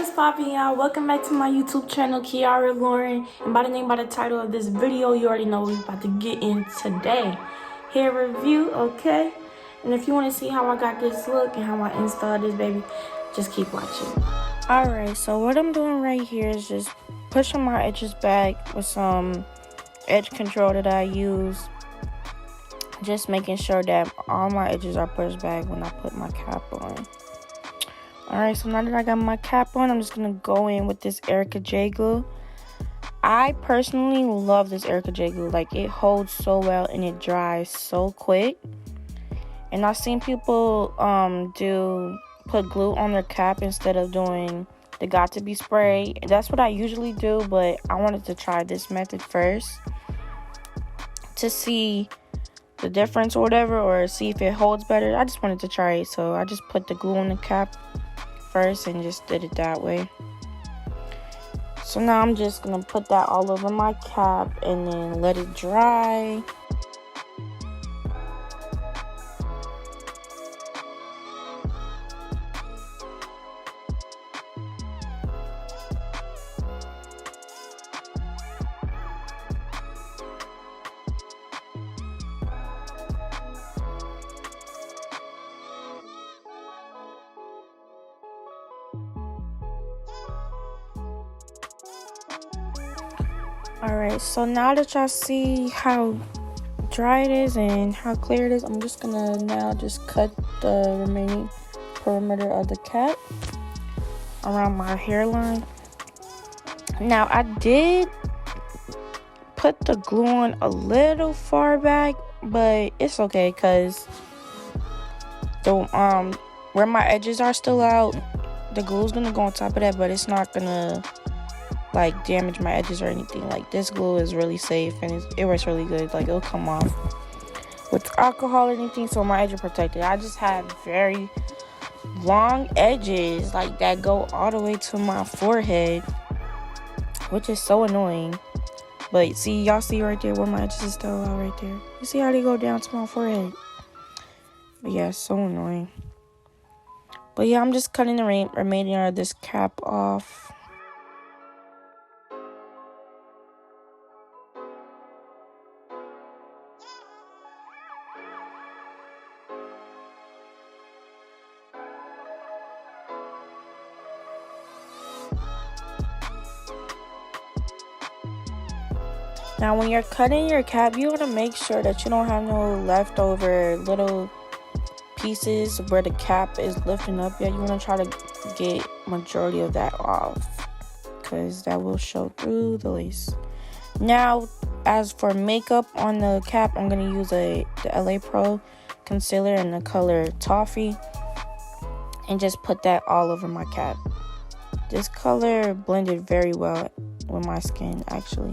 What's poppin', y'all? Welcome back to my YouTube channel, Kiara Lauren. And by the title of this video, you already know what we're about to get in today. Hair review, okay? And if you want to see how I got this look and how I installed this baby, just keep watching. Alright, so what I'm doing right here is just pushing my edges back with some edge control that I use. Just making sure that all my edges are pushed back when I put my cap on. Alright, so now that I got my cap on, I'm just going to go in with this Erica J glue. I personally love this Erica J glue. Like, it holds so well and it dries so quick. And I've seen people put glue on their cap instead of doing the got to be spray. That's what I usually do, but I wanted to try this method first to see the difference or whatever, or see if it holds better. I just wanted to try it, so I just put the glue on the cap first and just did it that way. So now I'm just gonna put that all over my cap and then let it dry. Alright, so now that y'all see how dry it is and how clear it is, I'm just gonna now just cut the remaining perimeter of the cap around my hairline. Now, I did put the glue on a little far back, but it's okay because the where my edges are still out, the glue's gonna go on top of that, but it's not gonna like damage my edges or anything. Like, this glue is really safe and it works really good. Like, it'll come off with alcohol or anything, so my edges are protected. I just have very long edges like that go all the way to my forehead, which is so annoying. But see, y'all see right there where my edges is still out right there. You see how they go down to my forehead? But yeah, it's so annoying. But yeah, I'm just cutting the remaining of this cap off. Now, when you're cutting your cap, you want to make sure that you don't have no leftover little pieces where the cap is lifting up yet. You want to try to get majority of that off because that will show through the lace. Now, as for makeup on the cap, I'm going to use the LA Pro concealer in the color Toffee and just put that all over my cap. This color blended very well with my skin, actually.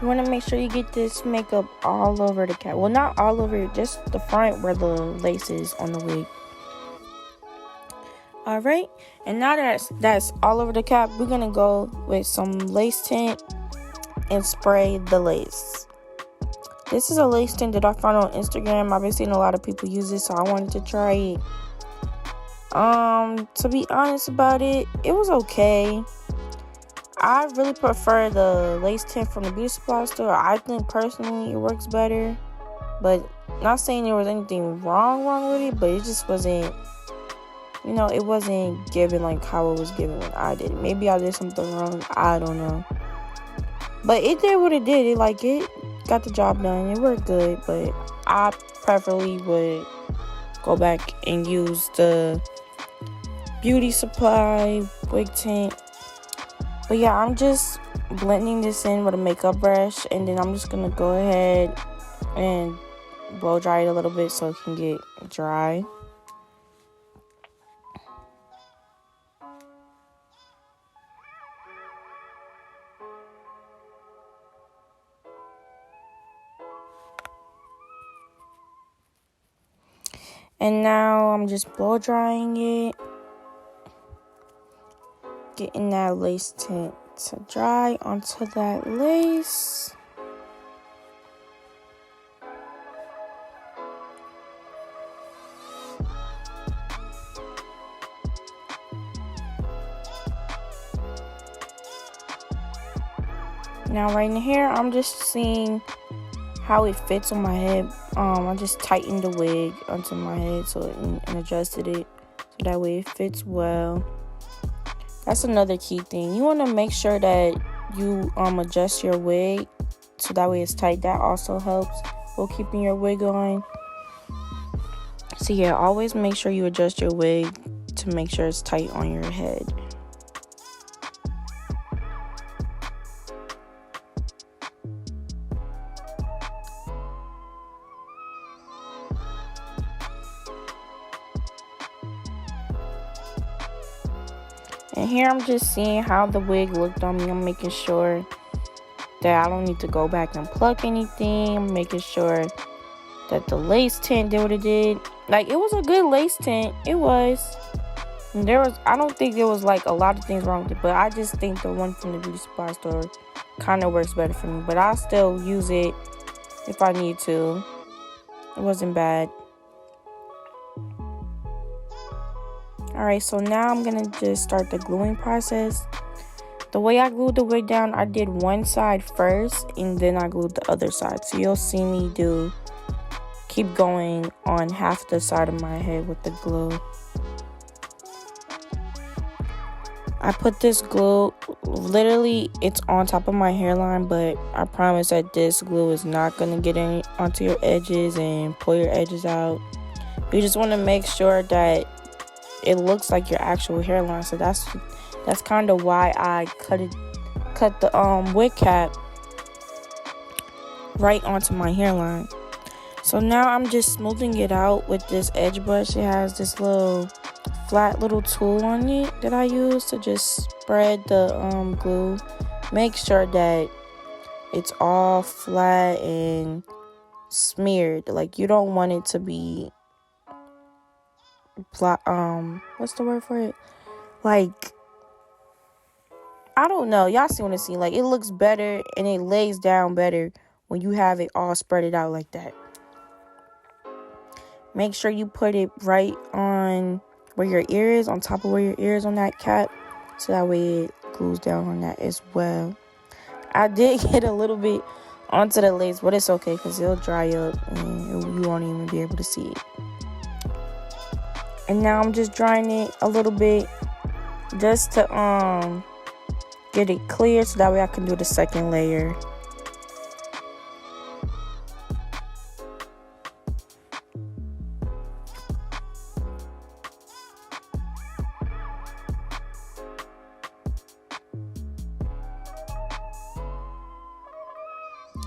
You want to make sure you get this makeup all over the cap. Well, not all over, just the front where the lace is on the wig. Alright, and now that's all over the cap, we're going to go with some lace tint and spray the lace. This is a lace tint that I found on Instagram. I've been seeing a lot of people use it, so I wanted to try it. To be honest about it, it was okay. I really prefer the lace tint from the beauty supply store. I think personally it works better. But not saying there was anything wrong with it, but it just wasn't, it wasn't given like how it was given when I did it. Maybe I did something wrong. I don't know. But it did what it did. It got the job done. It worked good. But I preferably would go back and use the beauty supply wig tint. But yeah, I'm just blending this in with a makeup brush, and then I'm just gonna go ahead and blow dry it a little bit so it can get dry. And now I'm just blow drying it, getting that lace tint to dry onto that lace. Now right in here, I'm just seeing how it fits on my head. I just tightened the wig onto my head and adjusted it so that way it fits well. That's another key thing. You want to make sure that you adjust your wig so that way it's tight. That also helps with keeping your wig on. So yeah, always make sure you adjust your wig to make sure it's tight on your head. And here I'm just seeing how the wig looked on me. I'm making sure that I don't need to go back and pluck anything. I'm making sure that the lace tint did what it did. Like, it was a good lace tint. It was. And I don't think there was like a lot of things wrong with it, but I just think the one from the beauty supply store kind of works better for me. But I'll still use it if I need to. It wasn't bad. Alright, so now I'm going to just start the gluing process. The way I glued the wig down, I did one side first and then I glued the other side. So you'll see me keep going on half the side of my head with the glue. I put this glue, literally it's on top of my hairline, but I promise that this glue is not going to get onto your edges and pull your edges out. You just want to make sure that it looks like your actual hairline. So that's kind of why I cut the wig cap right onto my hairline. So now I'm just smoothing it out with this edge brush. It has this little flat little tool on it that I use to just spread the glue. Make sure that it's all flat and smeared. Like, you don't want it to be what's the word for it? Like, I don't know. Y'all see what I see? Like, it looks better and it lays down better when you have it all spread it out like that. Make sure you put it right on where your ear is, on top of where your ear is on that cap, so that way it glues down on that as well. I did get a little bit onto the lace, but it's okay because it'll dry up and you won't even be able to see it. And now I'm just drying it a little bit just to get it clear so that way I can do the second layer.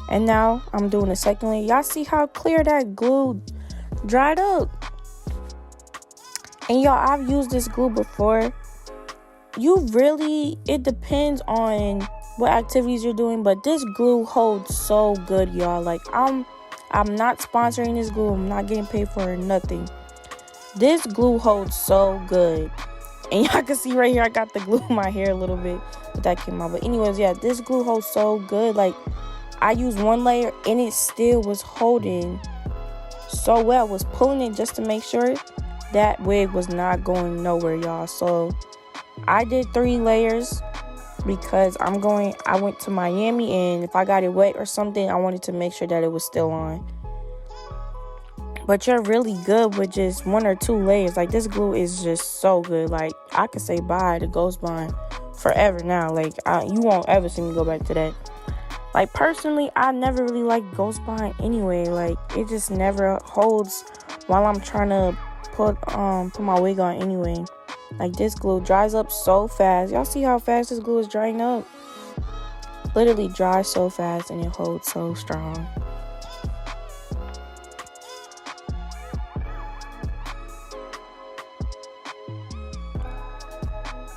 And now I'm doing the second layer. Y'all see how clear that glue dried up? And y'all, I've used this glue before. It depends on what activities you're doing, but this glue holds so good, y'all. Like, I'm not sponsoring this glue. I'm not getting paid for it or nothing. This glue holds so good. And y'all can see right here, I got the glue in my hair a little bit, but that came out. But anyways, yeah, this glue holds so good. Like, I used one layer and it still was holding so well. I was pulling it just to make sure that wig was not going nowhere, y'all. So I did 3 layers because I went to Miami, and if I got it wet or something, I wanted to make sure that it was still on. But you're really good with just 1 or 2 layers. Like, this glue is just so good. Like, I could say bye to Ghost Bond forever now. Like, you won't ever see me go back to that. Like, personally, I never really liked Ghost Bond anyway. Like, it just never holds while I'm trying to put my wig on anyway. Like, this glue dries up so fast. Y'all see how fast this glue is drying up? Literally dries so fast and it holds so strong.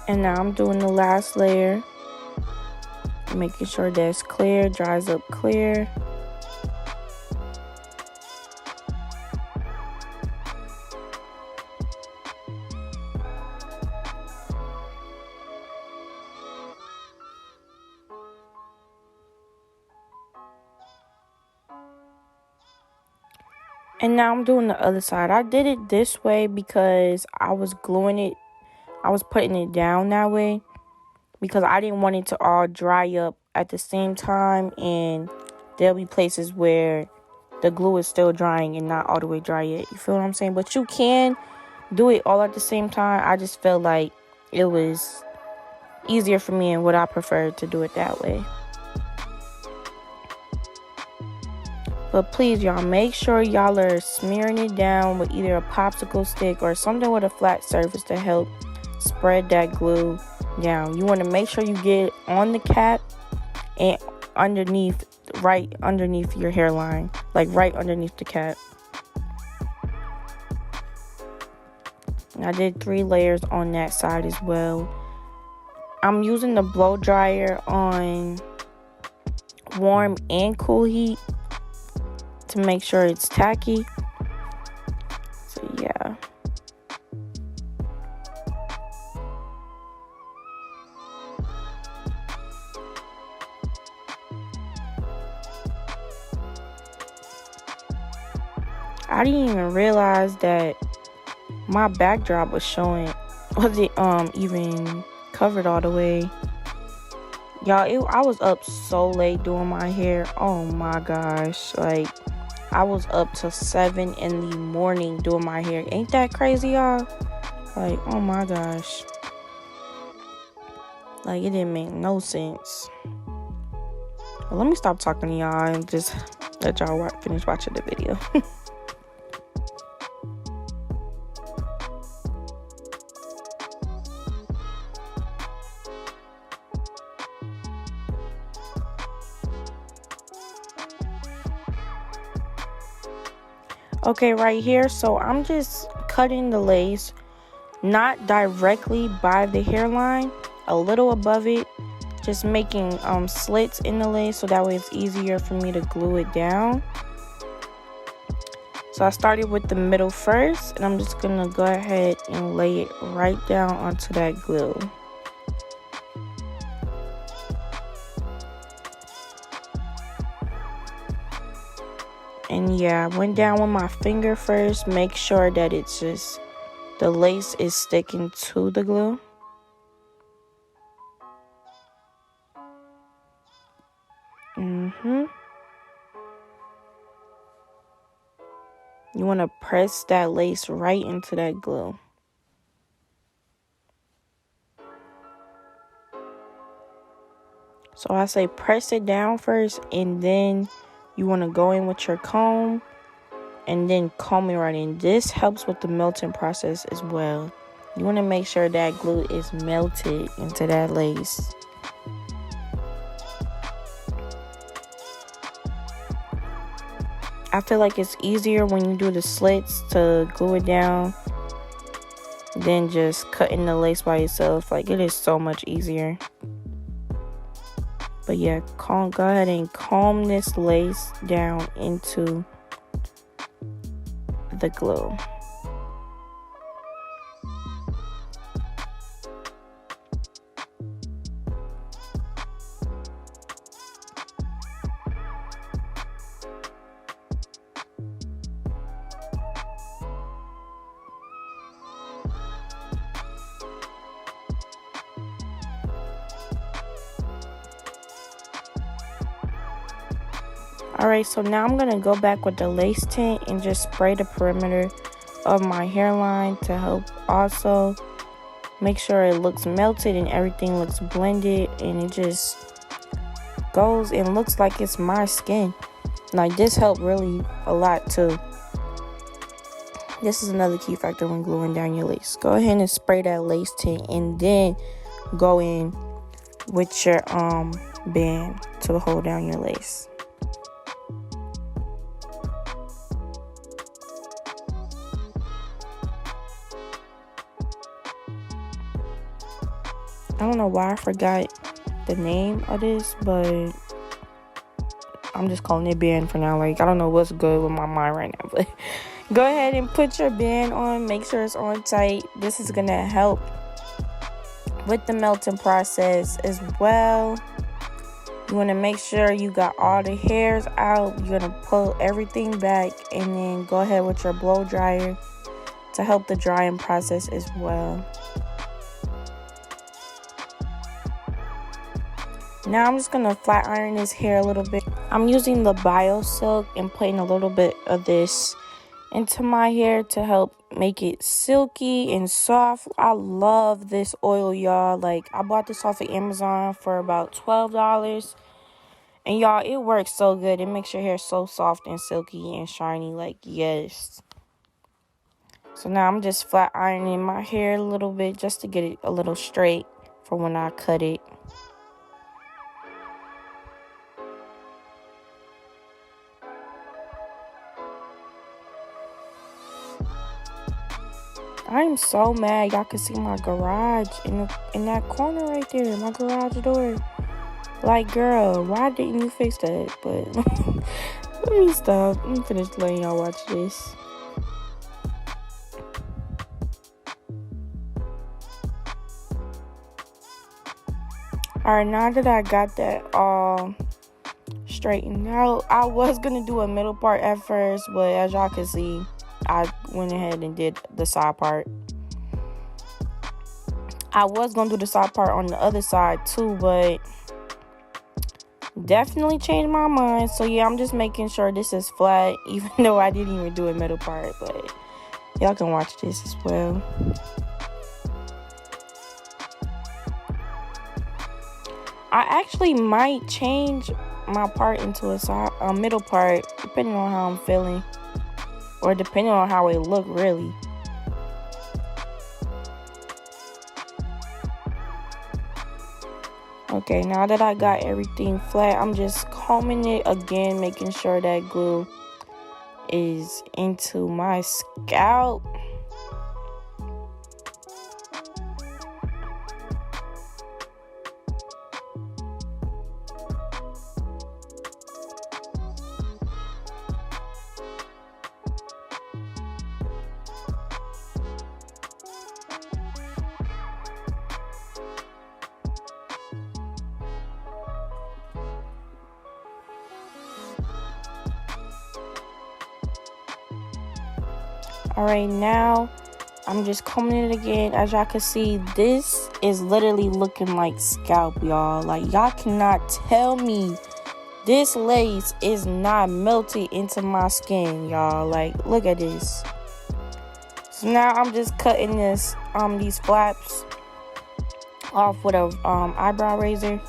And now I'm doing the last layer, making sure that's clear, dries up clear. And now I'm doing the other side. I did it this way because I was gluing it. I was putting it down that way because I didn't want it to all dry up at the same time. And there'll be places where the glue is still drying and not all the way dry yet. You feel what I'm saying? But you can do it all at the same time. I just felt like it was easier for me and what I preferred to do it that way. But please, y'all, make sure y'all are smearing it down with either a popsicle stick or something with a flat surface to help spread that glue down. You want to make sure you get it on the cap and underneath, right underneath your hairline, like right underneath the cap. And I did 3 layers on that side as well. I'm using the blow dryer on warm and cool heat to make sure it's tacky. So yeah. I didn't even realize that my backdrop was showing, wasn't even covered all the way. Y'all, I was up so late doing my hair. Oh my gosh. Like, I was up till 7 in the morning doing my hair. Ain't that crazy, y'all? Like, oh my gosh. Like, it didn't make no sense. Well, let me stop talking to y'all and just let y'all finish watching the video. Okay, right here, so I'm just cutting the lace, not directly by the hairline, a little above it, just making slits in the lace so that way it's easier for me to glue it down. So I started with the middle first, and I'm just gonna go ahead and lay it right down onto that glue. And yeah, I went down with my finger first. Make sure that it's just, the lace is sticking to the glue. You want to press that lace right into that glue. So I say press it down first, and then you want to go in with your comb and then comb it right in. This helps with the melting process as well. You want to make sure that glue is melted into that lace. I feel like it's easier when you do the slits to glue it down than just cutting the lace by yourself. Like, it is so much easier. But yeah, go ahead and comb this lace down into the glue. Alright, so now I'm going to go back with the lace tint and just spray the perimeter of my hairline to help also make sure it looks melted and everything looks blended, and it just goes and looks like it's my skin. Like, this helped really a lot too. This is another key factor when gluing down your lace. Go ahead and spray that lace tint and then go in with your band to hold down your lace. I don't know why I forgot the name of this, but I'm just calling it band for now. Like, I don't know what's good with my mind right now, but go ahead and put your band on. Make sure it's on tight. This is going to help with the melting process as well. You want to make sure you got all the hairs out. You're going to pull everything back and then go ahead with your blow dryer to help the drying process as well. Now I'm just going to flat iron this hair a little bit. I'm using the Bio Silk and putting a little bit of this into my hair to help make it silky and soft. I love this oil, y'all. Like, I bought this off of Amazon for about $12. And y'all, it works so good. It makes your hair so soft and silky and shiny. Like, yes. So now I'm just flat ironing my hair a little bit just to get it a little straight for when I cut it. I'm so mad. Y'all can see my garage in that corner right there. My garage door. Like, girl, why didn't you fix that? But let me stop. I'm finished letting y'all watch this. Alright, now that I got that all straightened out, I was going to do a middle part at first, but as y'all can see, I went ahead and did the side part. I was going to do the side part on the other side too, but definitely changed my mind. So yeah, I'm just making sure this is flat, even though I didn't even do a middle part, but y'all can watch this as well. I actually might change my part into a middle part, depending on how I'm feeling. Or depending on how it look, really. Okay, now that I got everything flat, I'm just combing it again, making sure that glue is into my scalp. Alright, now I'm just combing it again. As y'all can see, this is literally looking like scalp, y'all. Like, y'all cannot tell me this lace is not melted into my skin, y'all. Like, look at this. So now I'm just cutting these flaps off with a eyebrow razor.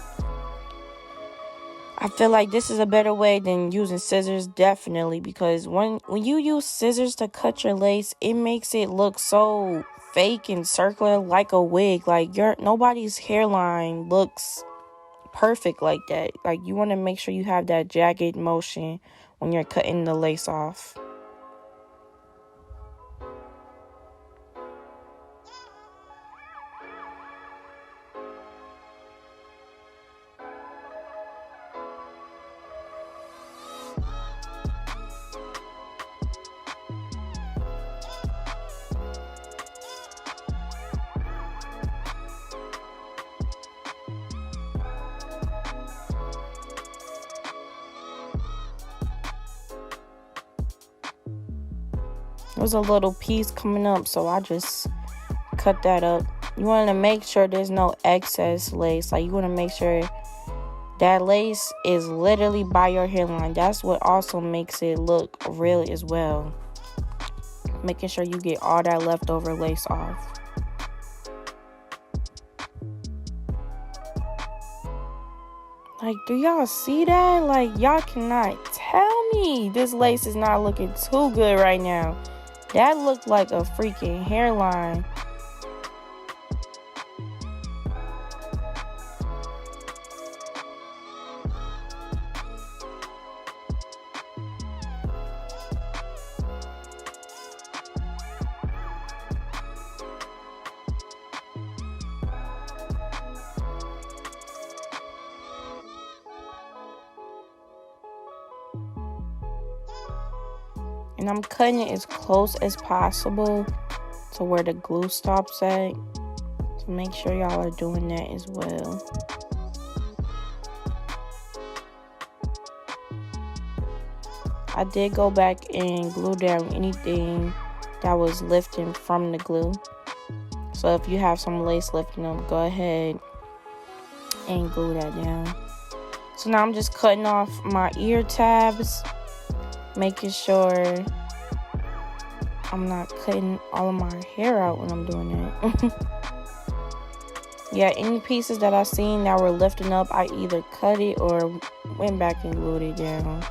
I feel like this is a better way than using scissors, definitely, because when you use scissors to cut your lace, it makes it look so fake and circular, like a wig. Like, nobody's hairline looks perfect like that. Like, you want to make sure you have that jagged motion when you're cutting the lace off. There was a little piece coming up, so I just cut that up. You want to make sure there's no excess lace. Like, you want to make sure that lace is literally by your hairline. That's what also makes it look real as well. Making sure you get all that leftover lace off. Like, do y'all see that? Like, y'all cannot tell me this lace is not looking too good right now. That looked like a freaking hairline. And I'm cutting it as close as possible to where the glue stops at. So make sure y'all are doing that as well. I did go back and glue down anything that was lifting from the glue. So if you have some lace lifting them, go ahead and glue that down. So now I'm just cutting off my ear tabs, making sure I'm not cutting all of my hair out when I'm doing that. Yeah, any pieces that I seen that were lifting up, I either cut it or went back and glued it down.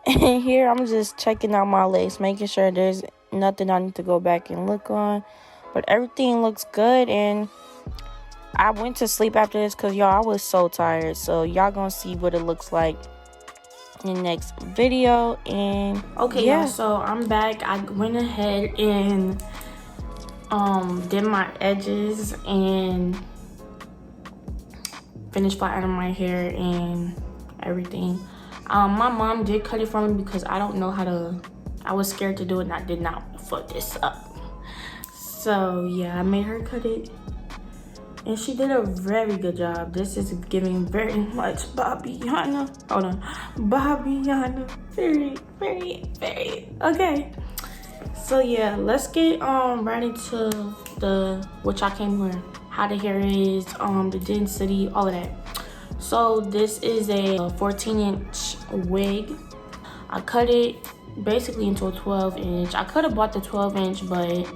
And here I'm just checking out my lace, making sure there's nothing I need to go back and look on. But everything looks good, and I went to sleep after this because, y'all, I was so tired. So y'all gonna see what it looks like in the next video. And okay, yeah, y'all, so I'm back. I went ahead and did my edges and finished flattening my hair and everything. My mom did cut it for me because I don't know how to, I was scared to do it and I did not fuck this up. So yeah, I made her cut it and she did a very good job. This is giving very much Babiana. Hold on, Babiana, very, okay. So yeah, let's get right into the, which I came here, how the hair is, the density, all of that. So this is a 14-inch wig. I cut it basically into a 12-inch. I could have bought the 12-inch, but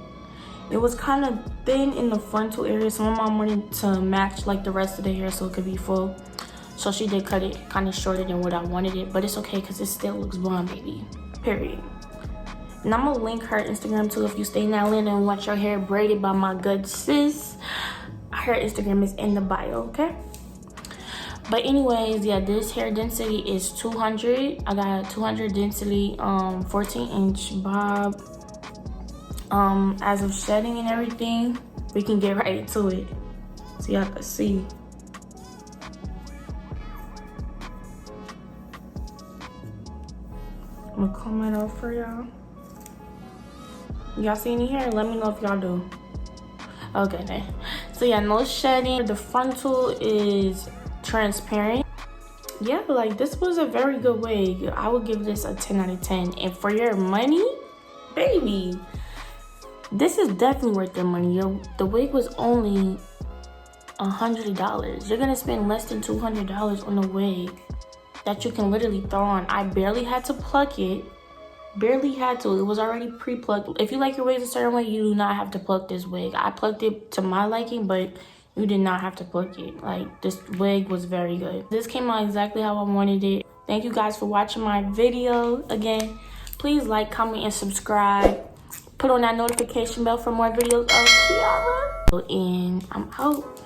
it was kind of thin in the frontal area. So my mom wanted to match like the rest of the hair so it could be full. So she did cut it kind of shorter than what I wanted it, but it's okay because it still looks bomb, baby. Period. And I'm gonna link her Instagram too if you stay in Atlanta and want your hair braided by my good sis. Her Instagram is in the bio, okay? But anyways, yeah, this hair density is 200. I got 200 density, 14-inch bob. As of shedding and everything, we can get right into it. So y'all can see. I'm gonna comb it off for y'all. Y'all see any hair? Let me know if y'all do. Okay, then. So yeah, no shedding. The frontal is transparent. Yeah, like this was a very good wig. I would give this a 10 out of 10. And for your money, baby, this is definitely worth your money. The wig was only $100. You're gonna spend less than $200 on a wig that you can literally throw on. I barely had to pluck it. Barely had to. It was already pre-plucked. If you like your wigs a certain way, you do not have to pluck this wig. I plucked it to my liking, but you did not have to pluck it. Like, this wig was very good. This came out exactly how I wanted it. Thank you guys for watching my video. Again, please like, comment, and subscribe. Put on that notification bell for more videos of Kiara. And I'm out.